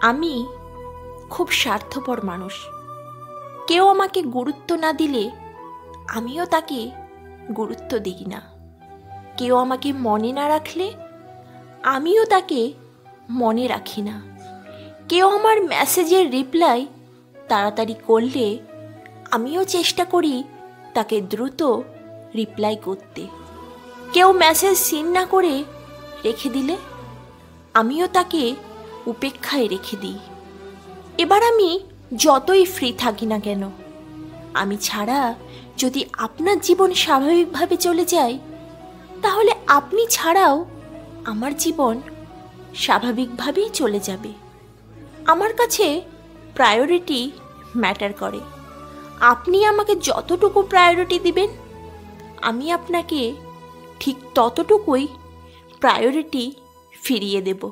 আমি খুব স্বার্থপর মানুষ। কেউ আমাকে গুরুত্ব না দিলে আমিও তাকে গুরুত্ব দিই না। কেউ আমাকে মনে না রাখলে আমিও তাকে মনে রাখি না। কেউ আমার মেসেজের রিপ্লাই তাড়াতাড়ি করলে আমিও চেষ্টা করি তাকে দ্রুত রিপ্লাই করতে। কেউ মেসেজ সিন না করে রেখে দিলে আমিও তাকে উপেক্ষায় রেখে দিই। এবার আমি যতই ফ্রি থাকি না কেন, আমি ছাড়া যদি আপনার জীবন স্বাভাবিকভাবে চলে যায়, তাহলে আপনি ছাড়াও আমার জীবন স্বাভাবিকভাবেই চলে যাবে। আমার কাছে প্রায়োরিটি ম্যাটার করে। আপনি আমাকে যতটুকু প্রায়োরিটি দিবেন, আমি আপনাকে ঠিক ততটুকুই প্রায়োরিটি ফিরিয়ে দেব।